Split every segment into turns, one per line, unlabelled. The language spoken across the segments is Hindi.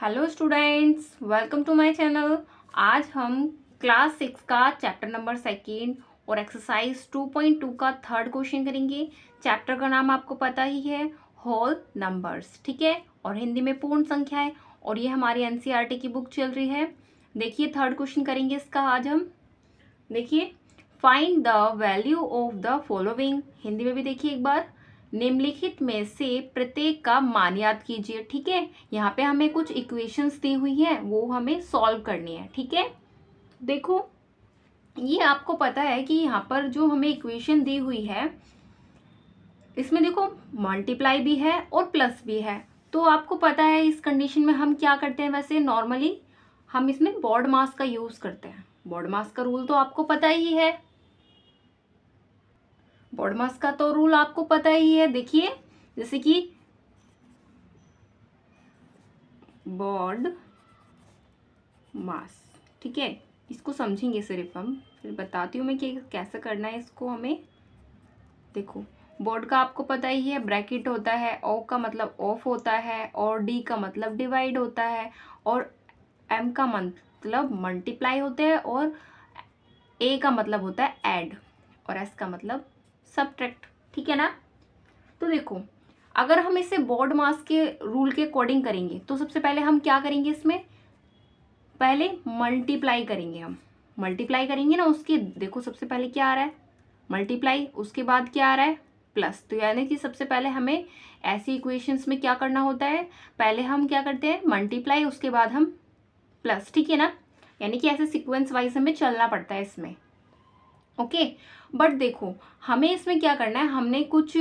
Hello students, welcome to my channel. आज हम क्लास 6 का चैप्टर नंबर 2 और एक्सरसाइज 2.2 का थर्ड क्वेश्चन करेंगे। चैप्टर का नाम आपको पता ही है, होल नंबर्स, ठीक है, और हिंदी में पूर्ण संख्या है। और ये हमारी एनसीईआरटी की बुक चल रही है। देखिए थर्ड क्वेश्चन करेंगे इसका आज हम। देखिए, find the value of the following. Hindi में भी देखिए एक बार, निम्नलिखित में से प्रत्येक का मान याद कीजिए। ठीक है, यहाँ पे हमें कुछ इक्वेशंस दी हुई हैं, वो हमें सॉल्व करनी है। ठीक है, देखो ये आपको पता है कि यहाँ पर जो हमें इक्वेशन दी हुई है, इसमें देखो मल्टीप्लाई भी है और प्लस भी है। तो आपको पता है इस कंडीशन में हम क्या करते हैं, वैसे नॉर्मली हम इसमें बॉड मास का यूज करते हैं। बॉड मास का रूल तो आपको पता ही है, बॉड मास का तो रूल आपको पता ही है। देखिए जैसे कि बॉड मास, ठीक है, इसको समझेंगे सिर्फ हम, फिर बताती हूँ मैं कि कैसे करना है इसको हमें। देखो बॉड का आपको पता ही है, ब्रैकेट होता है, ओ का मतलब ऑफ होता है, और डी का मतलब डिवाइड होता है, और एम का मतलब मल्टीप्लाई होता है, और ए का मतलब होता है ऐड, और एस का मतलब सबट्रैक्ट। ठीक है ना। तो देखो अगर हम इसे बॉड मास के रूल के अकॉर्डिंग करेंगे तो सबसे पहले हम क्या करेंगे, इसमें पहले मल्टीप्लाई करेंगे। हम मल्टीप्लाई करेंगे ना, उसके देखो सबसे पहले क्या आ रहा है, मल्टीप्लाई, उसके बाद क्या आ रहा है, प्लस। तो यानी कि सबसे पहले हमें ऐसी इक्वेशंस में क्या करना होता है, पहले हम क्या करते हैं मल्टीप्लाई, उसके बाद हम प्लस। ठीक है ना, यानी कि ऐसे सीक्वेंस वाइज हमें चलना पड़ता है इसमें। ओके, बट देखो हमें इसमें क्या करना है, हमने कुछ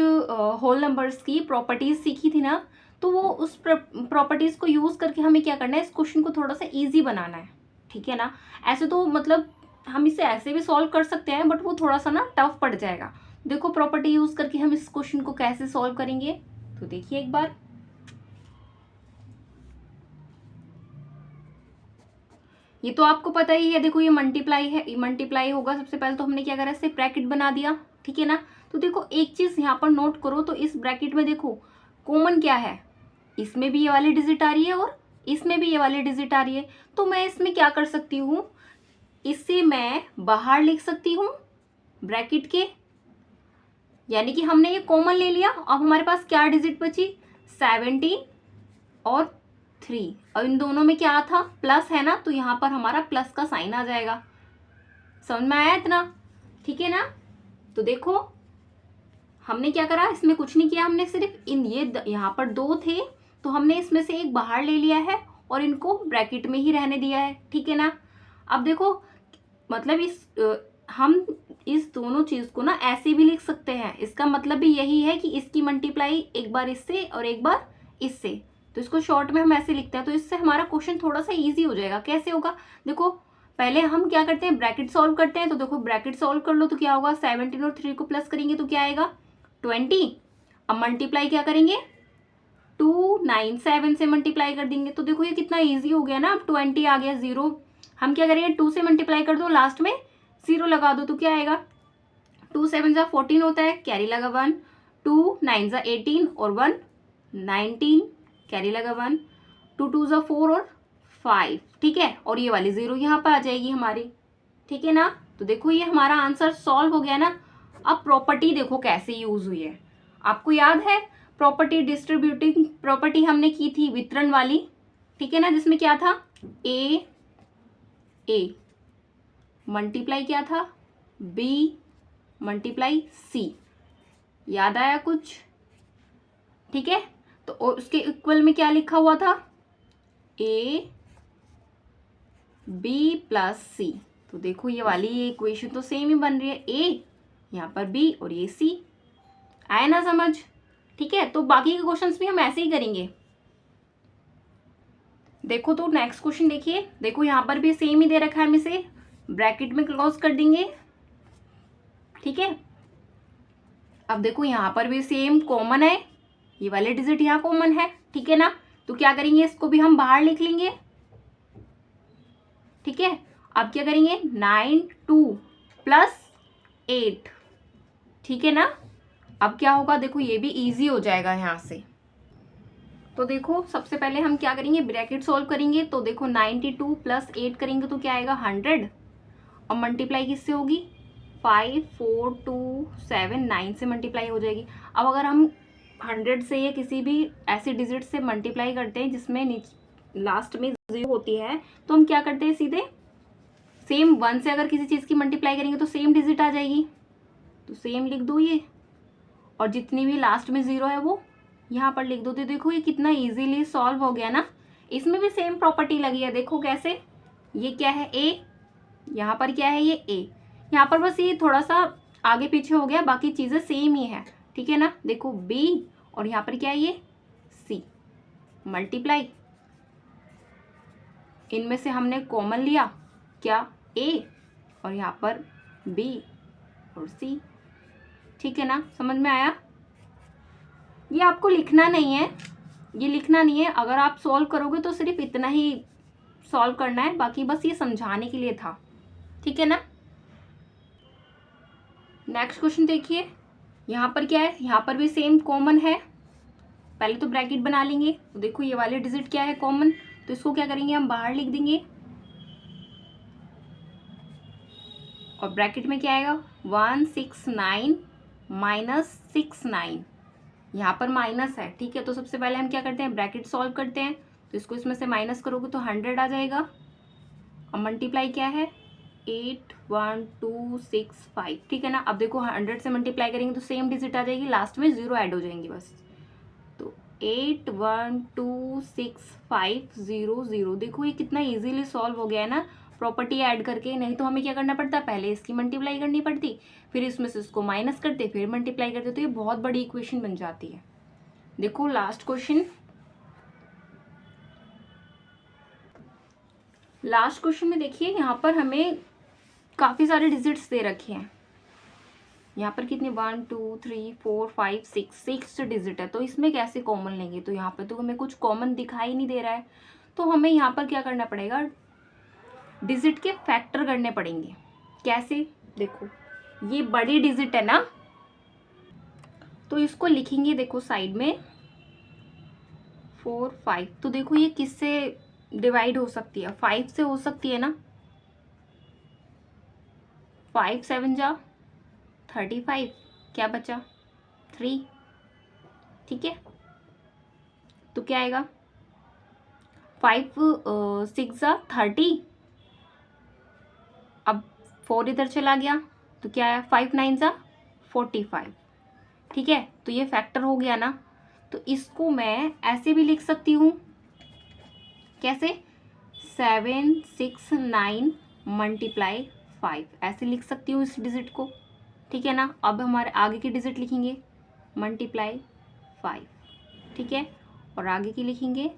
होल नंबर्स की प्रॉपर्टीज सीखी थी ना, तो वो उस प्रॉपर्टीज को यूज करके हमें क्या करना है, इस क्वेश्चन को थोड़ा सा इजी बनाना है। ठीक है ना, ऐसे तो मतलब हम इसे ऐसे भी सॉल्व कर सकते हैं, बट वो थोड़ा सा ना टफ पड़ जाएगा। देखो प्रॉपर्टी यूज करके हम इस क्वेश्चन को कैसे सॉल्व करेंगे, तो देखिए एक बार। ये तो आपको पता ही है, देखो ये मल्टीप्लाई है, ये मल्टीप्लाई होगा। सबसे पहले तो हमने क्या करा, इससे ब्रैकेट बना दिया। ठीक है ना, तो देखो एक चीज यहाँ पर नोट करो, तो इस ब्रैकेट में देखो कॉमन क्या है, इसमें भी ये वाली डिजिट आ रही है और इसमें भी ये वाली डिजिट आ रही है। तो मैं इसमें क्या कर सकती हूँ, इससे मैं बाहर लिख सकती हूँ ब्रैकेट के, यानी कि हमने ये कॉमन ले लिया। अब हमारे पास क्या डिजिट बची, 17 और 3, और इन दोनों में क्या था, प्लस है ना, तो यहाँ पर हमारा प्लस का साइन आ जाएगा। समझ में आया इतना, ठीक है ना। तो देखो हमने क्या करा, इसमें कुछ नहीं किया, हमने सिर्फ इन ये यहाँ पर दो थे, तो हमने इसमें से एक बाहर ले लिया है और इनको ब्रैकेट में ही रहने दिया है। ठीक है ना। अब देखो मतलब हम इस दोनों चीज को ना ऐसे भी लिख सकते हैं, इसका मतलब भी यही है कि इसकी मल्टीप्लाई एक बार इससे और एक बार इससे, तो इसको शॉर्ट में हम ऐसे लिखते हैं। तो इससे हमारा क्वेश्चन थोड़ा सा इजी हो जाएगा। कैसे होगा, देखो पहले हम क्या करते हैं, ब्रैकेट सॉल्व करते हैं। तो देखो ब्रैकेट सॉल्व कर लो तो क्या होगा, 17 और 3 को प्लस करेंगे तो क्या आएगा, 20। अब मल्टीप्लाई क्या करेंगे, 297 से मल्टीप्लाई कर देंगे। तो देखो ये कितना इजी हो गया ना, अब 20 आ गया, 0 हम क्या करेंगे, 2 से मल्टीप्लाई कर दो, लास्ट में 0 लगा दो, तो क्या आएगा, 2 7 जा 14 होता है, कैरी लगा 1, 2 9 जा 18 और 1 19, कैरी लगा 1, 2 2 जा 4 और 5। ठीक है, और ये वाली 0 यहाँ पर आ जाएगी हमारी। ठीक है ना, तो देखो ये हमारा आंसर सॉल्व हो गया ना। अब प्रॉपर्टी देखो कैसे यूज हुई है, आपको याद है प्रॉपर्टी, डिस्ट्रीब्यूटिंग प्रॉपर्टी हमने की थी, वितरण वाली। ठीक है ना, जिसमें क्या था, ए मल्टीप्लाई क्या था, बी मल्टीप्लाई सी। याद आया कुछ, ठीक है। तो उसके इक्वल में क्या लिखा हुआ था, ए बी प्लस सी। तो देखो ये वाली ये इक्वेशन तो सेम ही बन रही है, ए यहाँ पर बी और ये सी। आए ना समझ, ठीक है। तो बाकी के क्वेश्चंस भी हम ऐसे ही करेंगे। देखो तो नेक्स्ट क्वेश्चन देखिए, देखो यहाँ पर भी सेम ही दे रखा है, हम इसे ब्रैकेट में क्लोज कर देंगे। ठीक है, अब देखो यहाँ पर भी सेम कॉमन है, ये वाले डिजिट यहाँ कॉमन है। ठीक है ना, तो क्या करेंगे, इसको भी हम बाहर लिख लेंगे। ठीक है, अब क्या करेंगे, 9 2 प्लस 8। ठीक है ना, अब क्या होगा, देखो ये भी इजी हो जाएगा यहाँ से। तो देखो सबसे पहले हम क्या करेंगे, ब्रैकेट सॉल्व करेंगे। तो देखो 92 प्लस 8 करेंगे तो क्या आएगा 100, और मल्टीप्लाई किससे होगी 5 4 2 7 9 से मल्टीप्लाई हो जाएगी। अब अगर हम 100 से या किसी भी ऐसे डिजिट से मल्टीप्लाई करते हैं जिसमें लास्ट में 0 होती है, तो हम क्या करते हैं सीधे सेम 1 से अगर किसी चीज़ की मल्टीप्लाई करेंगे तो सेम डिजिट आ जाएगी, तो सेम लिख दो ये, और जितनी भी लास्ट में 0 है वो यहाँ पर लिख दो। तो देखो ये कितना इजीली सॉल्व हो गया ना। इसमें भी सेम प्रॉपर्टी लगी है, देखो कैसे, ये क्या है a, यहाँ पर क्या है ये a, यहाँ पर बस ये थोड़ा सा आगे पीछे हो गया, बाकी चीज़ें सेम ही है, ठीक है ना। देखो b और यहाँ पर क्या है ये c, मल्टीप्लाई, इनमें से हमने कॉमन लिया क्या a, और यहाँ पर b और c, ठीक है ना, समझ में आया। ये आपको लिखना नहीं है, ये लिखना नहीं है, अगर आप सॉल्व करोगे तो सिर्फ इतना ही सॉल्व करना है, बाकी बस ये समझाने के लिए था, ठीक है ना। नेक्स्ट क्वेश्चन देखिए, यहाँ पर क्या है, यहाँ पर भी सेम कॉमन है। पहले तो ब्रैकेट बना लेंगे, तो देखो ये वाले डिजिट क्या है कॉमन, तो इसको क्या करेंगे हम बाहर लिख देंगे, और ब्रैकेट में क्या आएगा 169 माइनस 69, यहाँ पर माइनस है, ठीक है। तो सबसे पहले हम क्या करते हैं ब्रैकेट सॉल्व करते हैं, तो इसको इसमें से माइनस करोगे तो 100 आ जाएगा, और मल्टीप्लाई क्या है 81265, ठीक है ना। अब देखो 100 से मल्टीप्लाई करेंगे तो सेम डिजिट आ जाएगी, लास्ट में 0 ऐड हो जाएंगी बस, तो 8126500, देखो ये कितना इजीली सॉल्व हो गया है ना प्रॉपर्टी ऐड करके। नहीं तो हमें क्या करना पड़ता, पहले इसकी मल्टीप्लाई करनी पड़ती, फिर इसमें से इसको माइनस करते, फिर मल्टीप्लाई करते, तो ये बहुत बड़ी इक्वेशन बन जाती है। देखो लास्ट क्वेश्चन, लास्ट क्वेश्चन में देखिए यहाँ पर हमें काफ़ी सारे डिजिट्स दे रखे हैं, यहाँ पर कितने 1 2 3 4 5 6 डिजिट है, तो इसमें कैसे कॉमन लेंगे, तो यहाँ पर तो हमें कुछ कॉमन दिखाई नहीं दे रहा है, तो हमें यहाँ पर क्या करना पड़ेगा, डिजिट के फैक्टर करने पड़ेंगे। कैसे, देखो ये बड़ी डिजिट है ना, तो इसको लिखेंगे देखो साइड में 4 5, तो देखो ये किससे डिवाइड हो सकती है, 5 से हो सकती है ना, 5 7 जा 35, क्या बचा 3, ठीक है। तो क्या आएगा 5 6 जा 30, अब 4 इधर चला गया तो क्या आया 5 9 जा 45, ठीक है। तो ये फैक्टर हो गया ना, तो इसको मैं ऐसे भी लिख सकती हूँ, कैसे 7 6 9 मल्टीप्लाई 5, ऐसे लिख सकती हूँ इस डिजिट को, ठीक है ना। अब हमारे आगे की डिजिट लिखेंगे मल्टीप्लाई 5, ठीक है, और आगे की लिखेंगे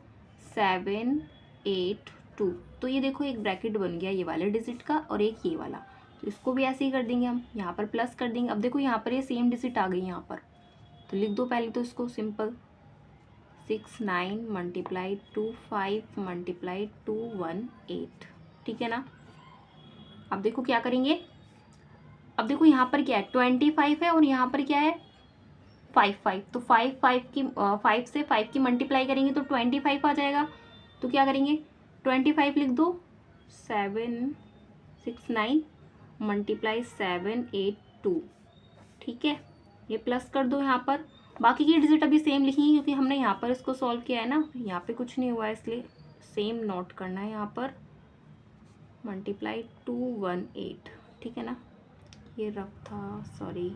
7 8 2, तो ये देखो एक ब्रैकेट बन गया ये वाले डिजिट का और एक ये वाला, तो इसको भी ऐसे ही कर देंगे हम, यहाँ पर प्लस कर देंगे। अब देखो यहाँ पर ये सेम डिजिट आ गई यहाँ पर, तो लिख दो पहले तो इसको सिंपल 6 9 मल्टीप्लाई 2 5 मल्टीप्लाई 2 1 8, ठीक है ना। अब देखो क्या करेंगे, अब देखो यहाँ पर क्या है 25 है और यहाँ पर क्या है 5 5, तो 5 से 5 की मल्टीप्लाई करेंगे तो 25 आ जाएगा, तो क्या करेंगे 25 लिख दो, 7 6 9 मल्टीप्लाई 7 8 2, ठीक है। ये प्लस कर दो यहाँ पर, बाकी की डिजिट अभी सेम लिखेंगे क्योंकि हमने यहाँ पर इसको सॉल्व किया है ना, यहाँ पे कुछ नहीं हुआ है इसलिए सेम नोट करना है यहाँ पर, मल्टीप्लाई 2 1 8, ठीक है ना, ये रफ था सॉरी,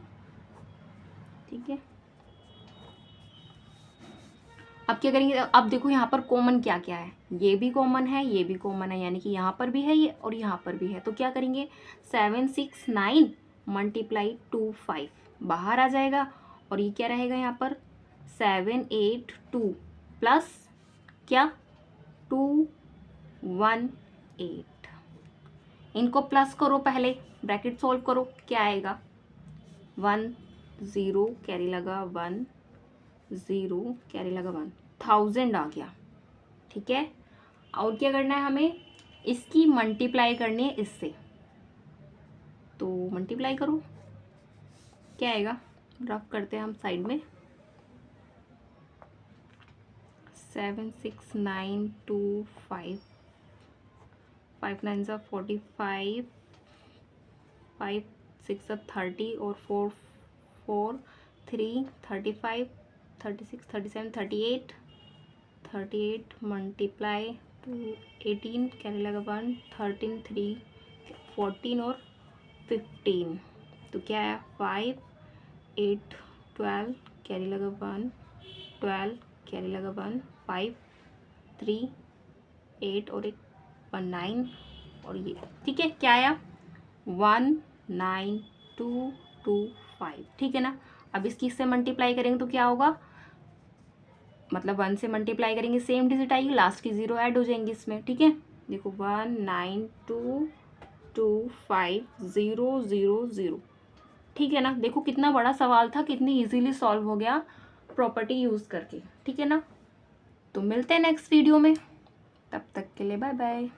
ठीक है। अब क्या करेंगे, अब देखो यहाँ पर कॉमन क्या क्या है, ये भी कॉमन है ये भी कॉमन है, यानी कि यहाँ पर भी है ये और यहाँ पर भी है, तो क्या करेंगे 7 6 9 मल्टीप्लाई 2 5 बाहर आ जाएगा, और ये क्या रहेगा यहाँ पर 7 8 2 प्लस क्या 2 1 8, इनको प्लस करो पहले, ब्रैकेट सॉल्व करो, क्या आएगा 1 0 कैरी लगा 1 0 कैरी लगा 1, 1000 आ गया, ठीक है। और क्या करना है हमें, इसकी मल्टीप्लाई करनी है इससे, तो मल्टीप्लाई करो, क्या आएगा, रफ करते हैं हम साइड में 7 6 9 2 5 5 9 सा 45 5 6 30 और 4 4 3 35 36 37 38 38 मल्टीप्लाई टू 18 कैरी लगा 1 13 3 14 और 15 तो क्या है 5 8 12 कैरी लगा 1 12 कैरी लगा 1 5 3 8 और एक 1 9 और ये ठीक है क्या आया 1 9 2 2 5 ठीक है ना। अब इसकी इससे मल्टीप्लाई करेंगे तो क्या होगा, मतलब 1 से मल्टीप्लाई करेंगे सेम डिजिट आएगी, लास्ट की 0 ऐड हो जाएंगी इसमें। ठीक है देखो 1 9 2 2 5 0 0 0 ठीक है ना। देखो कितना बड़ा सवाल था, कितनी इजीली सॉल्व हो गया प्रॉपर्टी यूज़ करके। ठीक है ना, तो मिलते हैं नेक्स्ट वीडियो में, तब तक के लिए बाय बाय।